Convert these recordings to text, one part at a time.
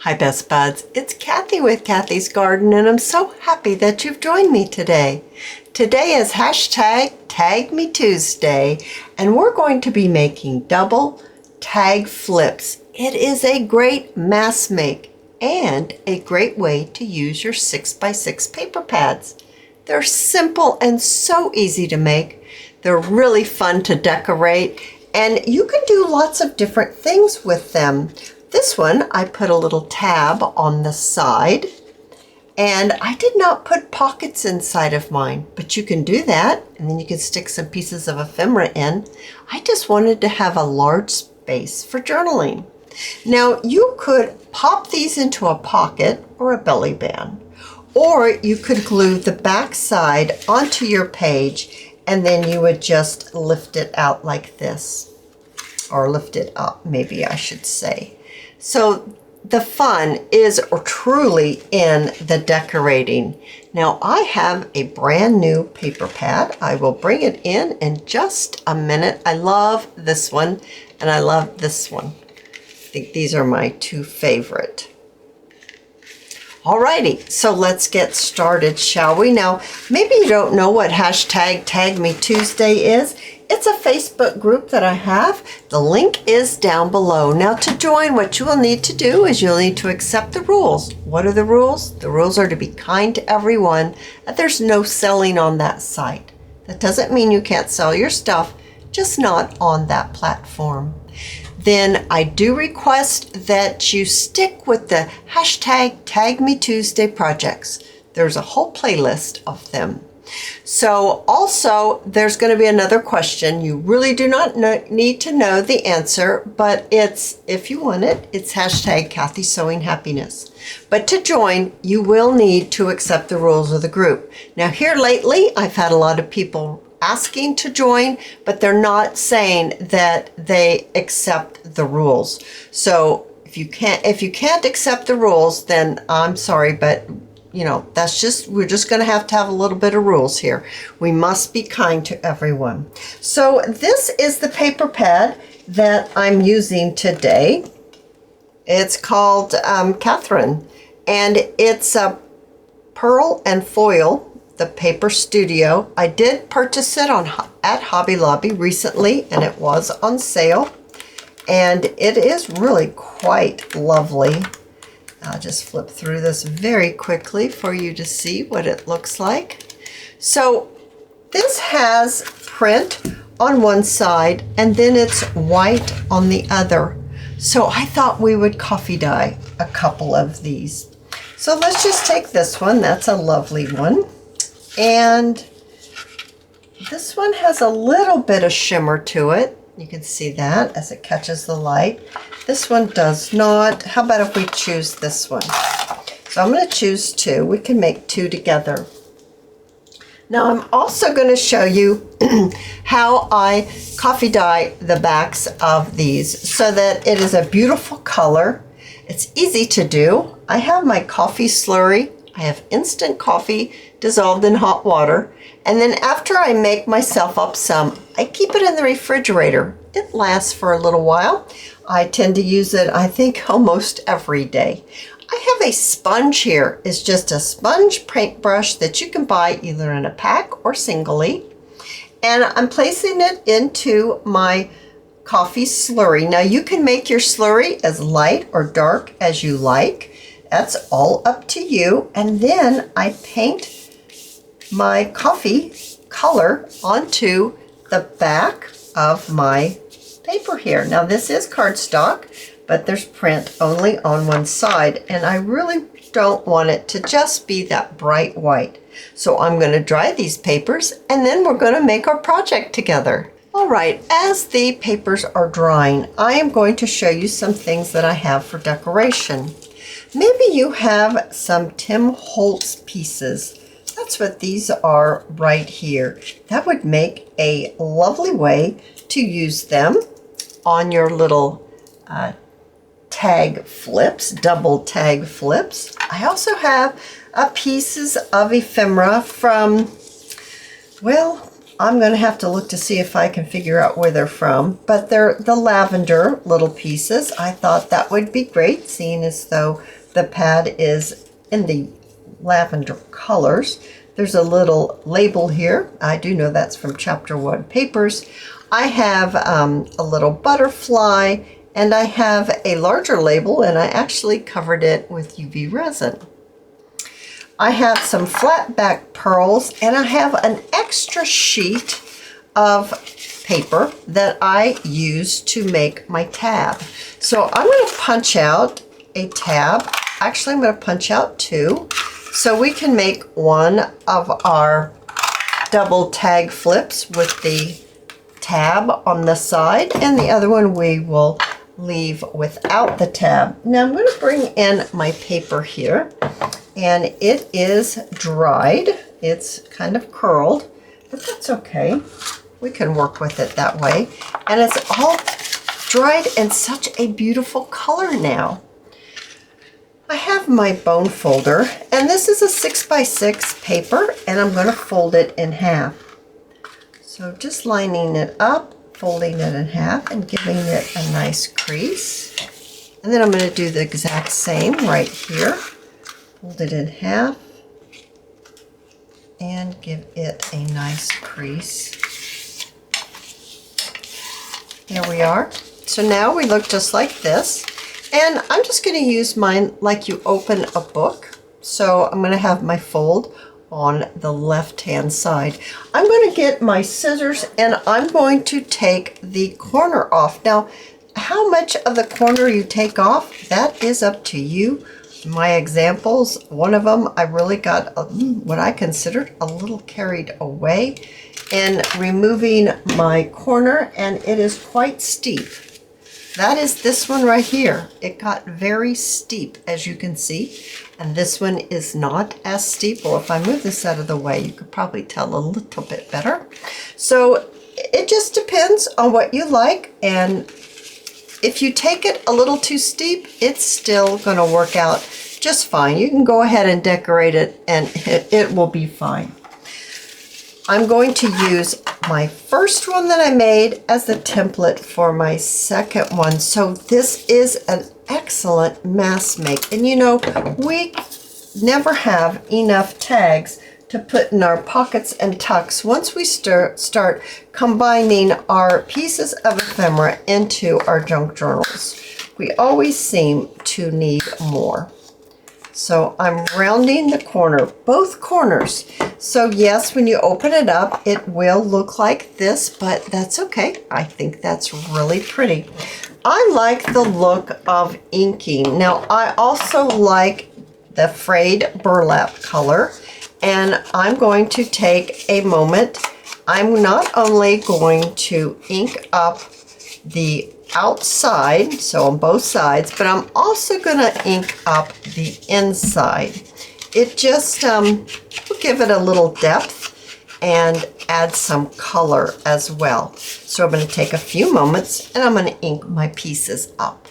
Hi Best Buds, it's Kathy with Kathy's Garden and I'm so happy that you've joined me today. Today is hashtag tagmetuesday and we're going to be making double tag flips. It is a great mass make and a great way to use your 6x6 paper pads. They're simple and so easy to make. They're really fun to decorate and you can do lots of different things with them. This one, I put a little tab on the side, and I did not put pockets inside of mine, but you can do that, and then you can stick some pieces of ephemera in. I just wanted to have a large space for journaling. Now, you could pop these into a pocket or a belly band, or you could glue the back side onto your page, and then you would just lift it out like this, or lift it up, maybe I should say. So the fun is truly in the decorating. Now I have a brand new paper pad. I will bring it in just a minute. I love this one and I love this one. I think these are my two favorite. Alrighty, so let's get started, shall we? Now, maybe you don't know what hashtag tagmetuesday is. It's a Facebook group that I have. The link is down below. Now to join, what you will need to do is you'll need to accept the rules. What are the rules? The rules are to be kind to everyone. There's no selling on that site. That doesn't mean you can't sell your stuff, just not on that platform. Then I do request that you stick with the hashtag tagmetuesday projects. There's a whole playlist of them. So also there's going to be another question. You really do not need to know the answer, but it's, if you want it, it's hashtag Kathy Sewing Happiness. But to join, you will need to accept the rules of the group. Now here lately, I've had a lot of people asking to join, but they're not saying that they accept the rules. So if you can't accept the rules, then I'm sorry, but you know, we're just going to have a little bit of rules here. We must be kind to everyone. So this is the paper pad that I'm using today. It's called Katherine, and it's a pearl and foil, the paper studio. I did purchase it at Hobby Lobby recently, and it was on sale, and it is really quite lovely. I'll just flip through this very quickly for you to see what it looks like. So this has print on one side and then it's white on the other. So I thought we would coffee dye a couple of these. So let's just take this one. That's a lovely one. And this one has a little bit of shimmer to it. You can see that as it catches the light. This one does not. How about if we choose this one? So I'm going to choose two. We can make two together. Now I'm also going to show you how I coffee dye the backs of these so that it is a beautiful color. It's easy to do. I have my coffee slurry. I have instant coffee dissolved in hot water. And then after I make myself up some, I keep it in the refrigerator. It lasts for a little while. I tend to use it, I think, almost every day. I have a sponge here. It's just a sponge paintbrush that you can buy either in a pack or singly. And I'm placing it into my coffee slurry. Now you can make your slurry as light or dark as you like. That's all up to you. And then I paint my coffee color onto the back of my paper here. Now this is cardstock, but there's print only on one side, and I really don't want it to just be that bright white. So I'm going to dry these papers and then we're going to make our project together. All right, as the papers are drying, I am going to show you some things that I have for decoration. Maybe you have some Tim Holtz pieces. That's what these are right here. That would make a lovely way to use them on your little tag flips, double tag flips. I also have pieces of ephemera from, well, I'm going to have to look to see if I can figure out where they're from. But they're the lavender little pieces. I thought that would be great, seeing as though the pad is in the lavender colors. There's a little label here. I do know that's from Chapter 1 Papers. I have a little butterfly, and I have a larger label, and I actually covered it with UV resin. I have some flat back pearls, and I have an extra sheet of paper that I use to make my tab. So I'm going to punch out a tab. Actually, I'm going to punch out two, so we can make one of our double tag flips with the tab on the side, and the other one we will leave without the tab. Now I'm going to bring in my paper here, and it is dried. It's kind of curled, but that's okay. We can work with it that way. And it's all dried in such a beautiful color now. I have my bone folder, and this is a 6x6 paper, and I'm going to fold it in half. So just lining it up, folding it in half, and giving it a nice crease. And then I'm going to do the exact same right here. Fold it in half and give it a nice crease. There we are. So now we look just like this. And I'm just going to use mine like you open a book. So I'm going to have my fold on the left-hand side. I'm going to get my scissors, and I'm going to take the corner off. Now, how much of the corner you take off, that is up to you. My examples, one of them, I really got what I considered a little carried away in removing my corner, and it is quite steep. That is this one right here. It got very steep, as you can see, and this one is not as steep. Well, if I move this out of the way, you could probably tell a little bit better. So it just depends on what you like, and if you take it a little too steep, it's still going to work out just fine. You can go ahead and decorate it, and it will be fine. I'm going to use my first one that I made as the template for my second one. So this is an excellent mass make. And you know, we never have enough tags to put in our pockets and tucks once we start combining our pieces of ephemera into our junk journals. We always seem to need more. So I'm rounding the corner, both corners. So yes, when you open it up, it will look like this, but that's okay. I think that's really pretty. I like the look of inking. Now, I also like the frayed burlap color, and I'm going to take a moment. I'm not only going to ink up the outside, so on both sides, but I'm also going to ink up the inside. It just will give it a little depth and add some color as well. So I'm going to take a few moments, and I'm going to ink my pieces up.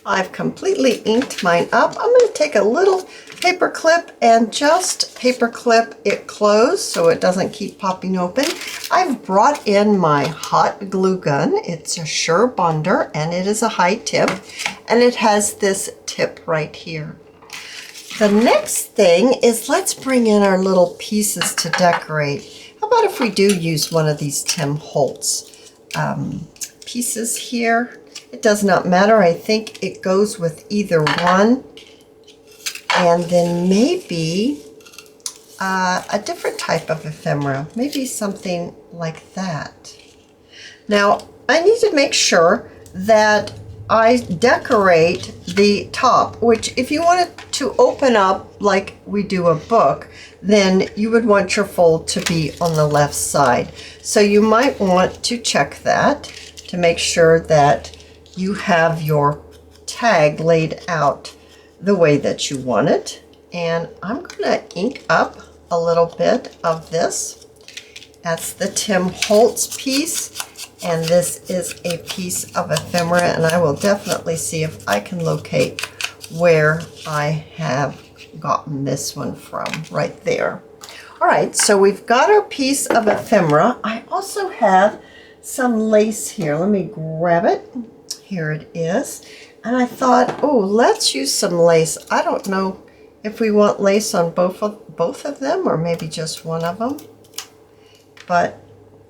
I've completely inked mine up. I'm going to take a little paper clip and just paper clip it closed so it doesn't keep popping open. I've brought in my hot glue gun. It's a Sure Bonder, and it is a high tip, and it has this tip right here. The next thing is, let's bring in our little pieces to decorate. How about if we do use one of these Tim Holtz pieces here? It does not matter. I think it goes with either one. And then maybe a different type of ephemera, maybe something like that. Now, I need to make sure that I decorate the top, which if you want it to open up like we do a book, then you would want your fold to be on the left side. So you might want to check that to make sure that you have your tag laid out the way that you want it. And I'm going to ink up a little bit of this. That's the Tim Holtz piece, and this is a piece of ephemera, and I will definitely see if I can locate where I have gotten this one from right there. All right, so we've got our piece of ephemera. I also have some lace here. Let me grab it. Here it is. And I thought, oh, let's use some lace. I don't know if we want lace on both of them or maybe just one of them. But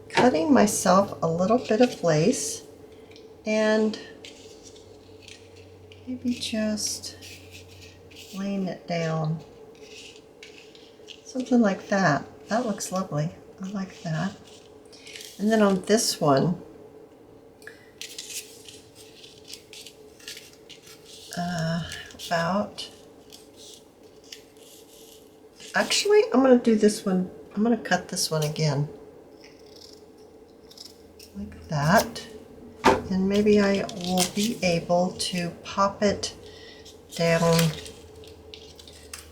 cutting myself a little bit of lace and maybe just laying it down. Something like that. That looks lovely. I like that. And then on this one, actually, I'm going to do this one. I'm going to cut this one again. Like that. And maybe I will be able to pop it down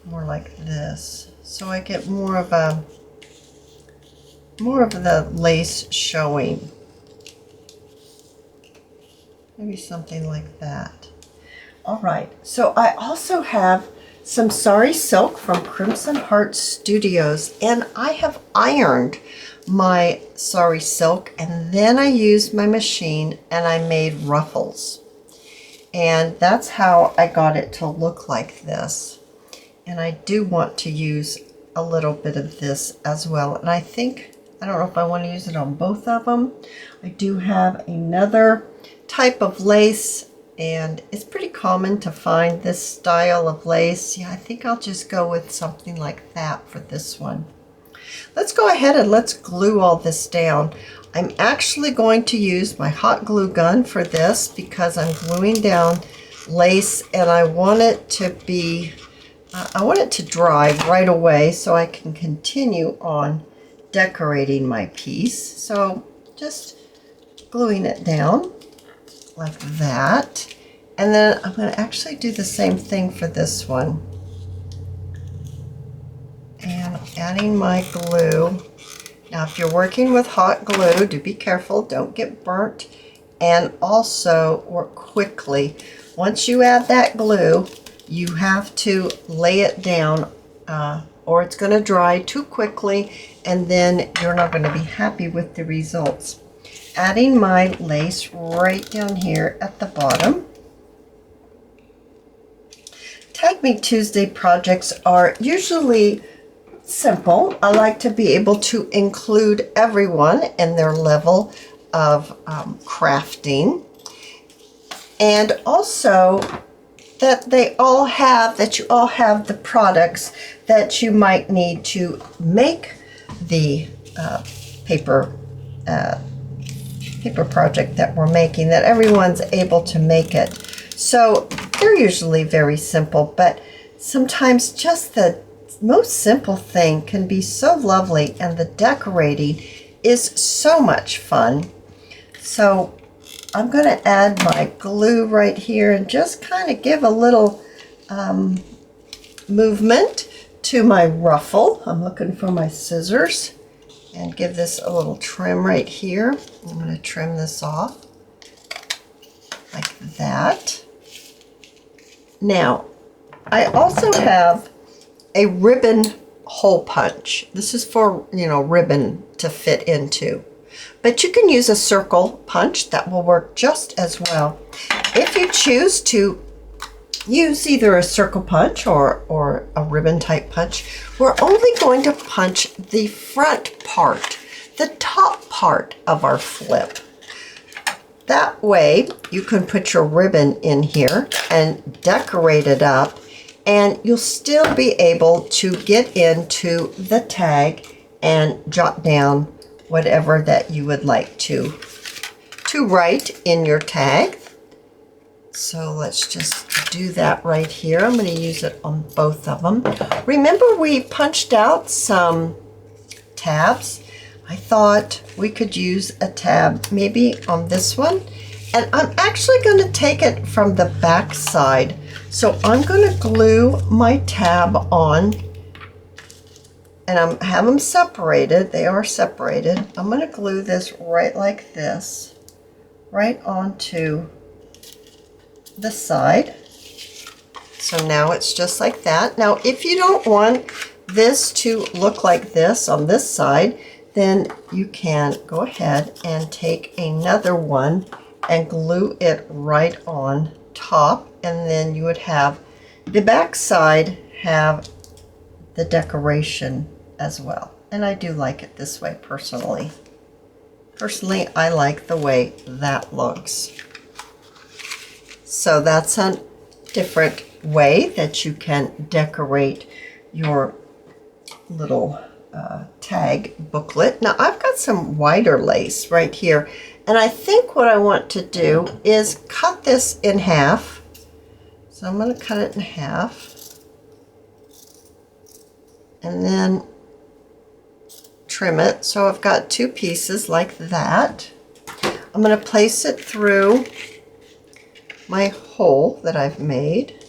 more like this. So I get more of the lace showing. Maybe something like that. All right, so I also have some Sari silk from Crimson Heart Studios, and I have ironed my Sari silk, and then I used my machine and I made ruffles. And that's how I got it to look like this. And I do want to use a little bit of this as well. And I don't know if I want to use it on both of them. I do have another type of lace, and it's pretty common to find this style of lace. Yeah, I think I'll just go with something like that for this one. Let's go ahead and let's glue all this down. I'm actually going to use my hot glue gun for this because I'm gluing down lace and I want it to be, I want it to dry right away so I can continue on decorating my piece. So just gluing it down like that. And then I'm going to actually do the same thing for this one. And adding my glue. Now, if you're working with hot glue, do be careful, don't get burnt. And also work quickly. Once you add that glue, you have to lay it down or it's going to dry too quickly and then you're not going to be happy with the results. Adding my lace right down here at the bottom. Tag Me Tuesday projects are usually simple. I like to be able to include everyone in their level of crafting, and also that you all have the products that you might need to make the paper project that we're making, that everyone's able to make it. So they're usually very simple, but sometimes just the most simple thing can be so lovely, and the decorating is so much fun. So I'm going to add my glue right here and just kind of give a little movement to my ruffle. I'm looking for my scissors and give this a little trim right here. I'm going to trim this off like that. Now, I also have a ribbon hole punch. This is for, ribbon to fit into. But you can use a circle punch. That will work just as well. If you choose to use either a circle punch or a ribbon type punch, we're only going to punch the front part, the top part of our flip. That way you can put your ribbon in here and decorate it up, and you'll still be able to get into the tag and jot down whatever that you would like to write in your tag. So let's just do that right here. I'm going to use it on both of them. Remember, we punched out some tabs. I thought we could use a tab maybe on this one. And I'm actually going to take it from the back side. So I'm going to glue my tab on, and I have them separated. They are separated. I'm going to glue this right like this, right onto the side. So now it's just like that. Now, if you don't want this to look like this on this side, then you can go ahead and take another one and glue it right on top, and then you would have the back side have the decoration as well. And I do like it this way personally. Personally, I like the way that looks. So that's a different way that you can decorate your little tag booklet. Now I've got some wider lace right here, and I think what I want to do is cut this in half. So I'm going to cut it in half, and then trim it. So I've got two pieces like that. I'm going to place it through my hole that I've made,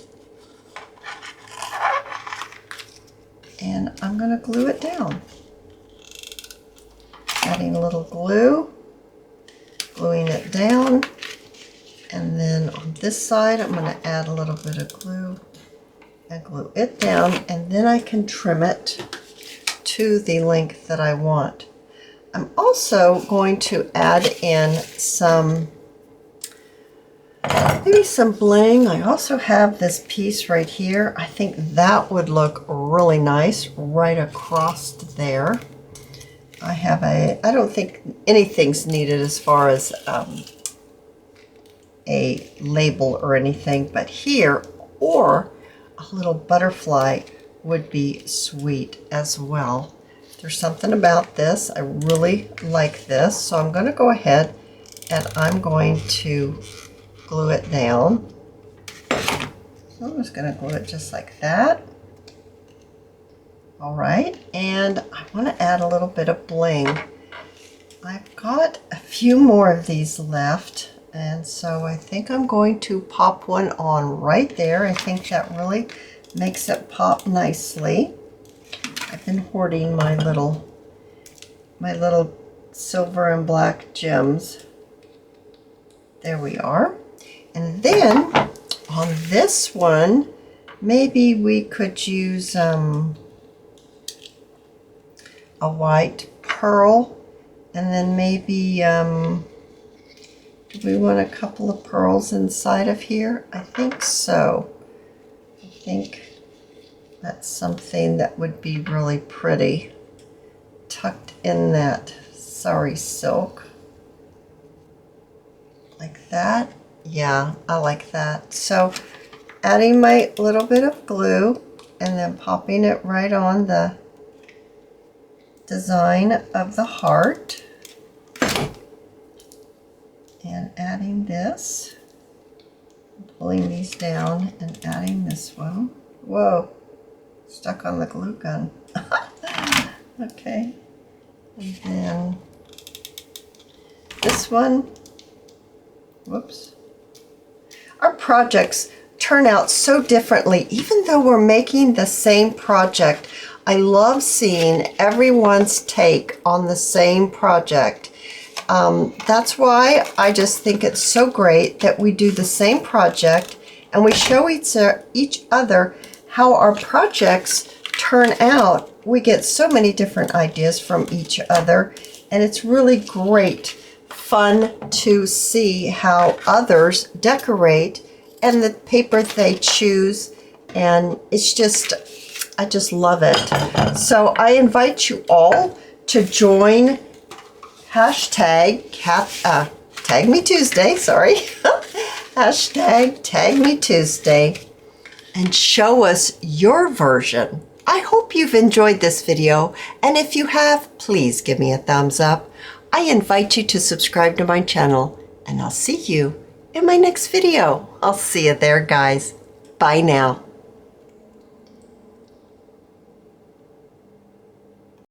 and I'm going to glue it down. Adding a little glue, gluing it down, and then on this side I'm going to add a little bit of glue and glue it down, and then I can trim it to the length that I want. I'm also going to add in some, maybe some bling. I also have this piece right here. I think that would look really nice right across there. I don't think anything's needed as far as a label or anything, but here, or a little butterfly would be sweet as well. There's something about this. I really like this. So I'm going to go ahead and I'm going to glue it down. So I'm just going to glue it just like that. All right, and I want to add a little bit of bling. I've got a few more of these left, and so I think I'm going to pop one on right there. I think that really makes it pop nicely. I've been hoarding my little silver and black gems. There we are. And then on this one, maybe we could use a white pearl, and then maybe do we want a couple of pearls inside of here? I think so. I think that's something that would be really pretty tucked in that Sari silk like that. Yeah, I like that. So adding my little bit of glue and then popping it right on the design of the heart, and adding this, pulling these down and adding this one. Whoa, stuck on the glue gun. Okay, and then this one. Whoops. Our projects turn out so differently, even though we're making the same project. I love seeing everyone's take on the same project. That's why I just think it's so great that we do the same project and we show each other how our projects turn out. We get so many different ideas from each other, and it's really great fun to see how others decorate and the paper they choose, and it's just, I just love it. So I invite you all to join hashtag Tag Me Tuesday, sorry. Hashtag Tag Me Tuesday, and show us your version. I hope you've enjoyed this video, and if you have, please give me a thumbs up. I invite you to subscribe to my channel, and I'll see you in my next video. I'll see you there, guys. Bye now.